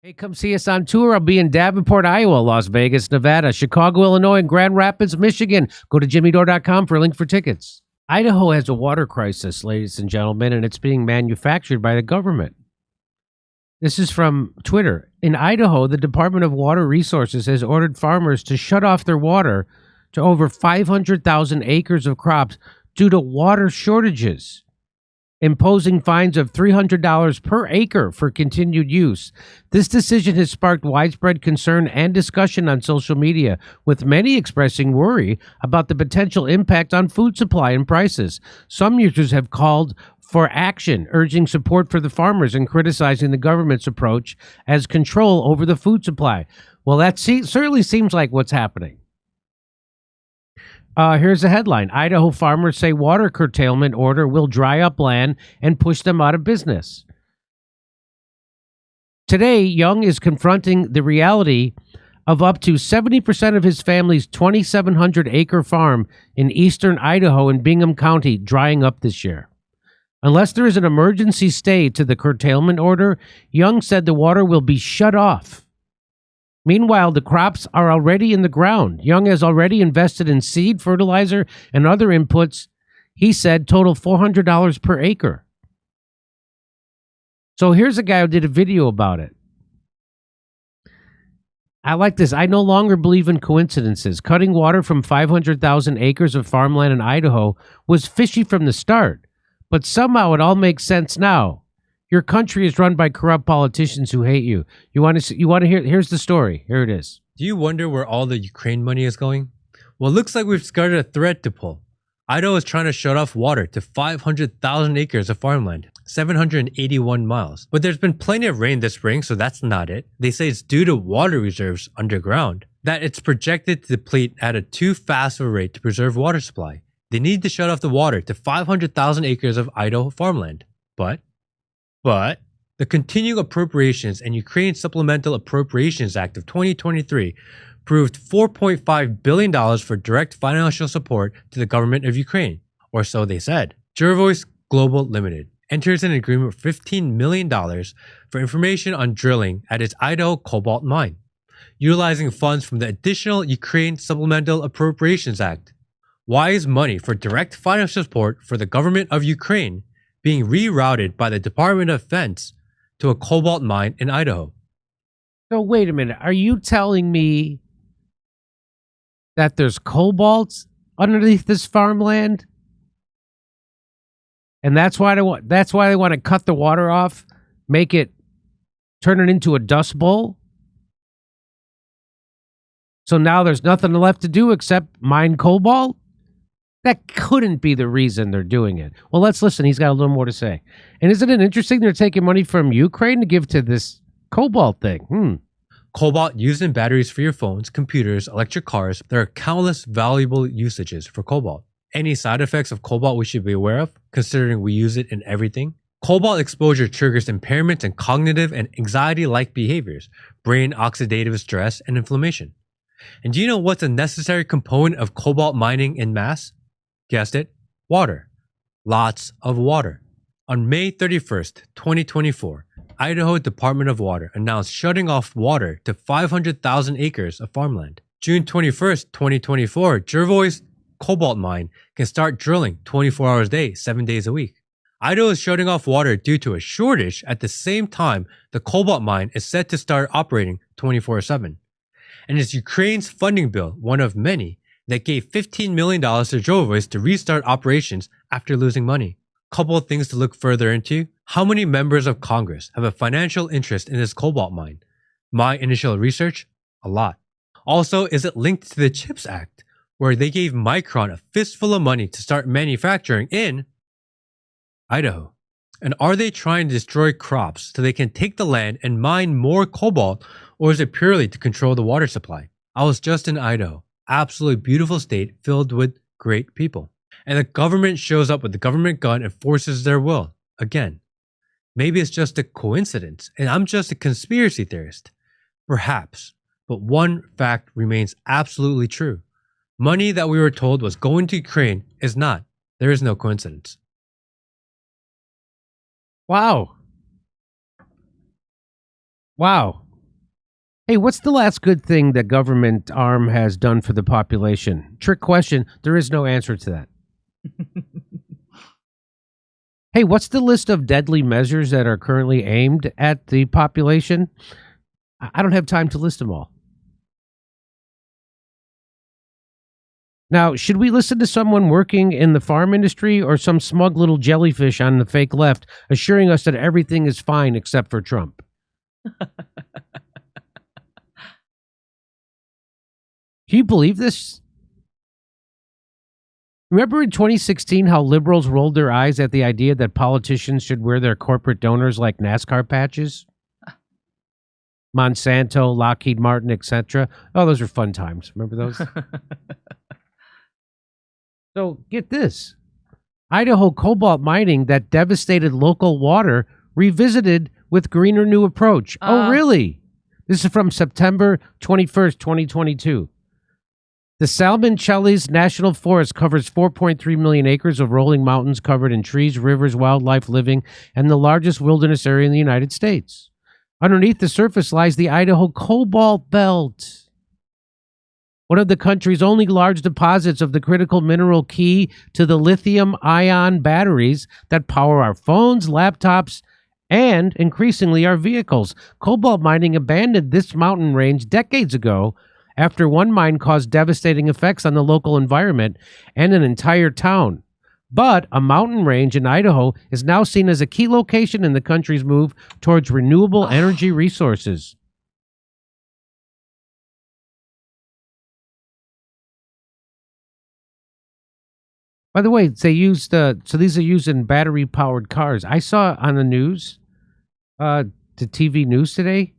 Hey, come see us on tour. I'll be in Davenport, Iowa, Las Vegas, Nevada, Chicago, Illinois, and Grand Rapids, Michigan. Go to jimmydore.com for a link for tickets. Idaho has a water crisis, ladies and gentlemen, and it's being manufactured by the government. This is from Twitter. In Idaho, the Department of Water Resources has ordered farmers to shut off their water to over 500,000 acres of crops due to water shortages, imposing fines of $300 per acre for continued use. This decision has sparked widespread concern and discussion on social media, with many expressing worry about the potential impact on food supply and prices. Some users have called for action, urging support for the farmers and criticizing the government's approach as control over the food supply. Well, that certainly seems like what's happening. Here's the headline. Idaho farmers say water curtailment order will dry up land and push them out of business. Today, Young is confronting the reality of up to 70% of his family's 2,700-acre farm in eastern Idaho in Bingham County drying up this year. Unless there is an emergency stay to the curtailment order, Young said the water will be shut off. Meanwhile, the crops are already in the ground. Young has already invested in seed, fertilizer, and other inputs, he said, total $400 per acre. So here's a guy who did a video about it. I like this. I no longer believe in coincidences. Cutting water from 500,000 acres of farmland in Idaho was fishy from the start, but somehow it all makes sense now. Your country is run by corrupt politicians who hate you. You want to hear? Here's the story. Here it is. Do you wonder where all the Ukraine money is going? Well, it looks like we've started a thread to pull. Idaho is trying to shut off water to 500,000 acres of farmland, 781 miles. But there's been plenty of rain this spring, so that's not it. They say it's due to water reserves underground, that it's projected to deplete at a too fast of a rate to preserve water supply. They need to shut off the water to 500,000 acres of Idaho farmland. But the Continuing Appropriations and Ukraine Supplemental Appropriations Act of 2023 approved $4.5 billion for direct financial support to the government of Ukraine, or so they said. Jervois Global Limited enters an agreement for $15 million for information on drilling at its Idaho Cobalt mine, utilizing funds from the additional Ukraine Supplemental Appropriations Act. Why is money for direct financial support for the government of Ukraine being rerouted by the Department of Defense to a cobalt mine in Idaho? So wait a minute. Are you telling me that there's cobalt underneath this farmland? And that's why they want to cut the water off, turn it into a dust bowl? So now there's nothing left to do except mine cobalt? That couldn't be the reason they're doing it. Well, let's listen. He's got a little more to say. And isn't it interesting they're taking money from Ukraine to give to this cobalt thing? Cobalt used in batteries for your phones, computers, electric cars. There are countless valuable usages for cobalt. Any side effects of cobalt we should be aware of, considering we use it in everything? Cobalt exposure triggers impairments in cognitive and anxiety-like behaviors, brain oxidative stress, and inflammation. And do you know what's a necessary component of cobalt mining in mass? Guessed it, water. Lots of water. On May 31st, 2024, Idaho Department of Water announced shutting off water to 500,000 acres of farmland. June 21st, 2024, Jervois Cobalt Mine can start drilling 24 hours a day, 7 days a week. Idaho is shutting off water due to a shortage at the same time the cobalt mine is set to start operating 24/7. And it's Ukraine's funding bill, one of many, that gave $15 million to Jervois to restart operations after losing money. Couple of things to look further into. How many members of Congress have a financial interest in this cobalt mine? My initial research? A lot. Also, is it linked to the CHIPS Act, where they gave Micron a fistful of money to start manufacturing in Idaho? And are they trying to destroy crops so they can take the land and mine more cobalt, or is it purely to control the water supply? I was just in Idaho. Absolutely beautiful state filled with great people. And the government shows up with the government gun and forces their will. Again, maybe it's just a coincidence and I'm just a conspiracy theorist. Perhaps. But one fact remains absolutely true. Money that we were told was going to Ukraine is not. There is no coincidence. Wow. Hey, what's the last good thing that government arm has done for the population? Trick question. There is no answer to that. Hey, what's the list of deadly measures that are currently aimed at the population? I don't have time to list them all. Now, should we listen to someone working in the farm industry or some smug little jellyfish on the fake left assuring us that everything is fine except for Trump? Can you believe this? Remember in 2016 how liberals rolled their eyes at the idea that politicians should wear their corporate donors like NASCAR patches? Monsanto, Lockheed Martin, etc. Oh, those are fun times. Remember those? So get this. Idaho cobalt mining that devastated local water revisited with greener new approach. Oh, really? This is from September 21st, 2022. The Salmon-Chellies National Forest covers 4.3 million acres of rolling mountains covered in trees, rivers, wildlife living, and the largest wilderness area in the United States. Underneath the surface lies the Idaho Cobalt Belt, one of the country's only large deposits of the critical mineral key to the lithium-ion batteries that power our phones, laptops, and increasingly our vehicles. Cobalt mining abandoned this mountain range decades ago after one mine caused devastating effects on the local environment and an entire town. But a mountain range in Idaho is now seen as a key location in the country's move towards renewable energy resources. By the way, they used so these are used in battery-powered cars. I saw on the news, the TV news today,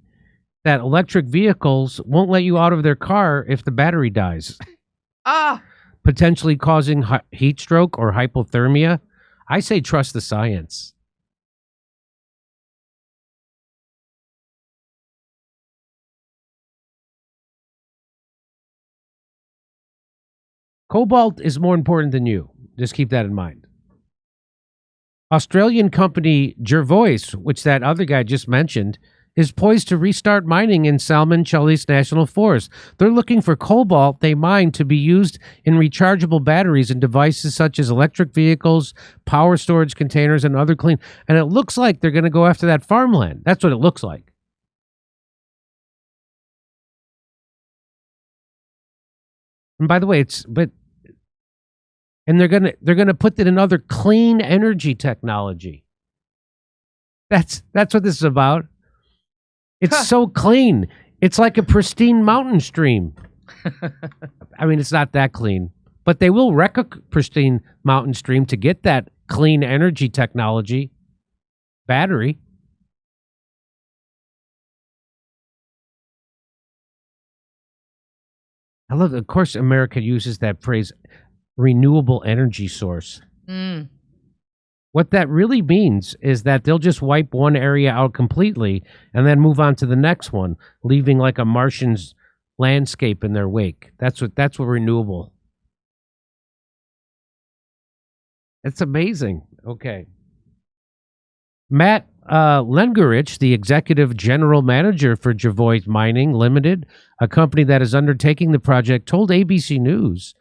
that electric vehicles won't let you out of their car if the battery dies. Potentially causing heat stroke or hypothermia. I say trust the science. Cobalt is more important than you. Just keep that in mind. Australian company Jervois, which that other guy just mentioned, is poised to restart mining in Salmon-Chellies National Forest. They're looking for cobalt they mine to be used in rechargeable batteries and devices such as electric vehicles, power storage containers, and other clean. And it looks like they're going to go after that farmland. That's what it looks like. And by the way, they're gonna put it in other clean energy technology. That's what this is about. It's so clean. It's like a pristine mountain stream. I mean, it's not that clean, but they will wreck a pristine mountain stream to get that clean energy technology battery. I love, of course, America uses that phrase, renewable energy source. What that really means is that they'll just wipe one area out completely and then move on to the next one, leaving like a Martian's landscape in their wake. That's what renewable. It's amazing. Okay. Matt Lengerich, the executive general manager for Jervois Mining Limited, a company that is undertaking the project, told ABC News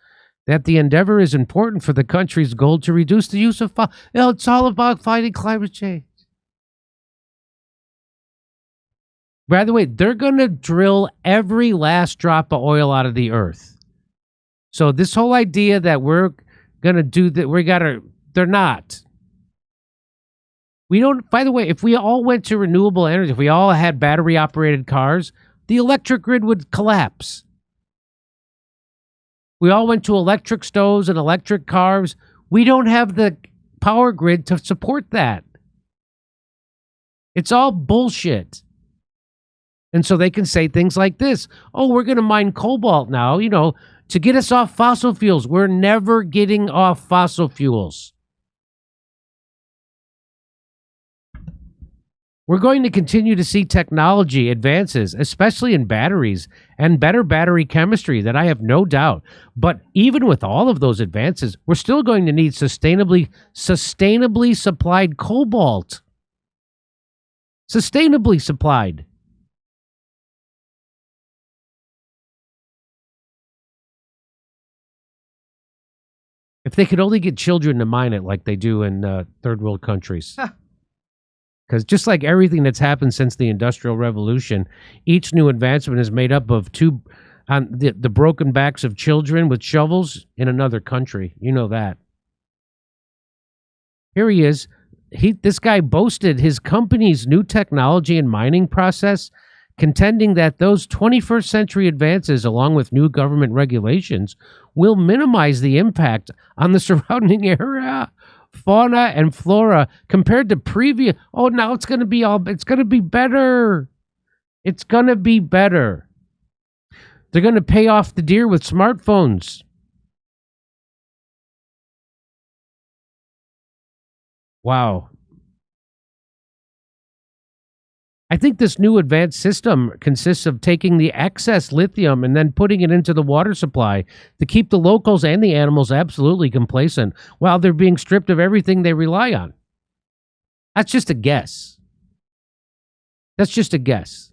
that the endeavor is important for the country's goal to reduce the use of it's all about fighting climate change. By the way, they're going to drill every last drop of oil out of the earth. So this whole idea that we're going to do that, they're not. We don't, by the way, if we all went to renewable energy, if we all had battery operated cars, the electric grid would collapse. We all went to electric stoves and electric cars. We don't have the power grid to support that. It's all bullshit. And so they can say things like this. Oh, we're going to mine cobalt now, to get us off fossil fuels. We're never getting off fossil fuels. We're going to continue to see technology advances, especially in batteries and better battery chemistry, that I have no doubt. But even with all of those advances, we're still going to need sustainably supplied cobalt. Sustainably supplied. If they could only get children to mine it like they do in third world countries. Because just like everything that's happened since the Industrial Revolution, each new advancement is made up of the broken backs of children with shovels in another country. You know that. Here he is. This guy boasted his company's new technology and mining process, contending that those 21st century advances, along with new government regulations, will minimize the impact on the surrounding area, fauna and flora compared to previous. Oh, now it's going to be better. It's going to be better. They're going to pay off the deer with smartphones. Wow. I think this new advanced system consists of taking the excess lithium and then putting it into the water supply to keep the locals and the animals absolutely complacent while they're being stripped of everything they rely on. That's just a guess. That's just a guess.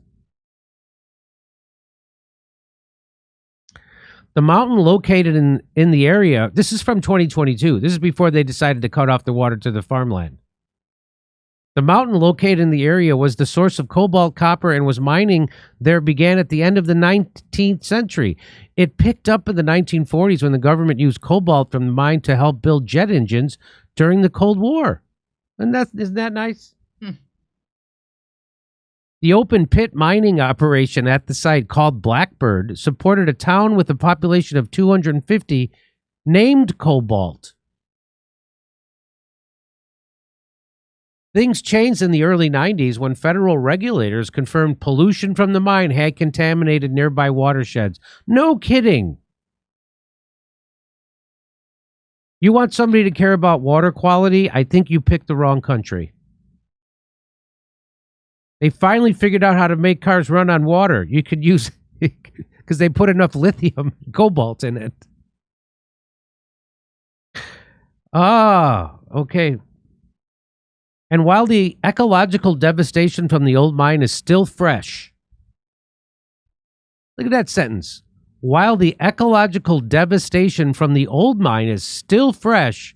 The mountain located in the area, this is from 2022. This is before they decided to cut off the water to the farmland. The mountain located in the area was the source of cobalt, copper, and was mining there began at the end of the 19th century. It picked up in the 1940s when the government used cobalt from the mine to help build jet engines during the Cold War. And isn't that nice? The open pit mining operation at the site, called Blackbird, supported a town with a population of 250 named Cobalt. Things changed in the early 90s when federal regulators confirmed pollution from the mine had contaminated nearby watersheds. No kidding. You want somebody to care about water quality? I think you picked the wrong country. They finally figured out how to make cars run on water. You could use because they put enough lithium, cobalt in it. Okay. And while the ecological devastation from the old mine is still fresh, look at that sentence. While the ecological devastation from the old mine is still fresh,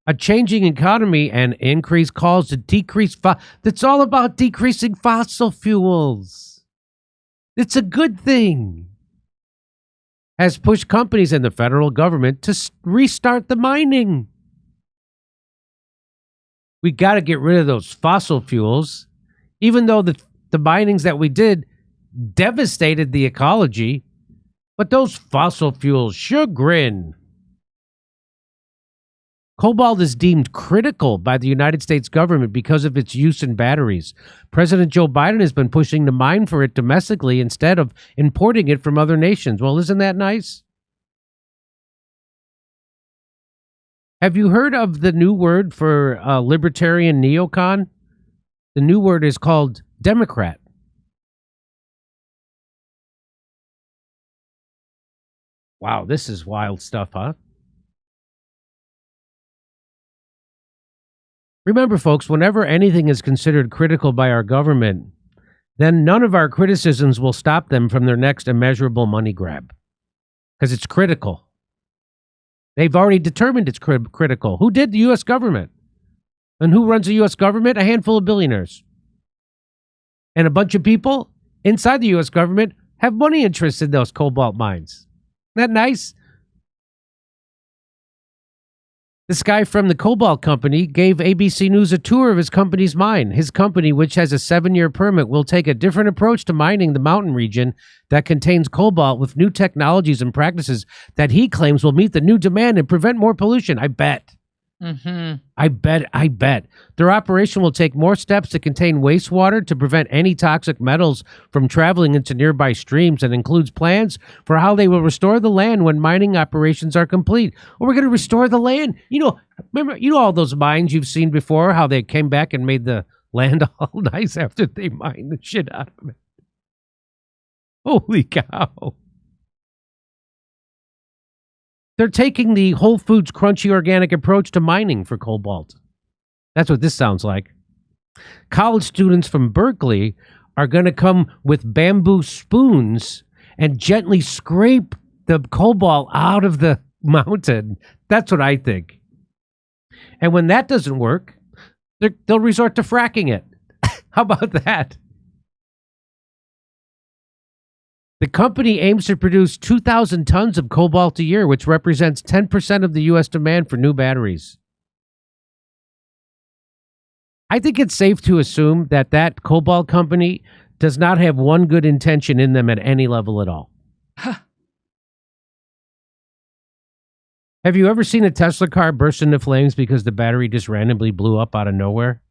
a changing economy and increased calls to decrease that's all about decreasing fossil fuels. It's a good thing. Has pushed companies and the federal government to restart the mining. We got to get rid of those fossil fuels, even though the minings that we did devastated the ecology. But those fossil fuels sure grin. Cobalt is deemed critical by the United States government because of its use in batteries. President Joe Biden has been pushing to mine for it domestically instead of importing it from other nations. Well, isn't that nice? Have you heard of the new word for libertarian neocon? The new word is called Democrat. Wow, this is wild stuff, huh? Remember, folks, whenever anything is considered critical by our government, then none of our criticisms will stop them from their next immeasurable money grab. Because it's critical. They've already determined it's critical. Who did? The U.S. government. And who runs the U.S. government? A handful of billionaires. And a bunch of people inside the U.S. government have money interests in those cobalt mines. Isn't that nice? This guy from the Cobalt Company gave ABC News a tour of his company's mine. His company, which has a 7-year permit, will take a different approach to mining the mountain region that contains cobalt with new technologies and practices that he claims will meet the new demand and prevent more pollution. I bet. Mm-hmm. I bet. Their operation will take more steps to contain wastewater to prevent any toxic metals from traveling into nearby streams and includes plans for how they will restore the land when mining operations are complete. Well, we're going to restore the land. Remember, all those mines you've seen before, how they came back and made the land all nice after they mined the shit out of it. Holy cow. They're taking the Whole Foods crunchy organic approach to mining for cobalt. That's what this sounds like. College students from Berkeley are going to come with bamboo spoons and gently scrape the cobalt out of the mountain. That's what I think. And when that doesn't work, they'll resort to fracking it. How about that? The company aims to produce 2,000 tons of cobalt a year, which represents 10% of the U.S. demand for new batteries. I think it's safe to assume that that cobalt company does not have one good intention in them at any level at all. Have you ever seen a Tesla car burst into flames because the battery just randomly blew up out of nowhere?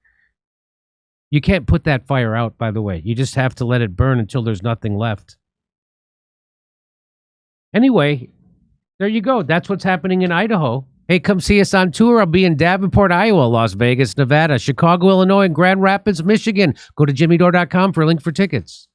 You can't put that fire out, by the way. You just have to let it burn until there's nothing left. Anyway, there you go. That's what's happening in Idaho. Hey, come see us on tour. I'll be in Davenport, Iowa, Las Vegas, Nevada, Chicago, Illinois, and Grand Rapids, Michigan. Go to jimmydore.com for a link for tickets.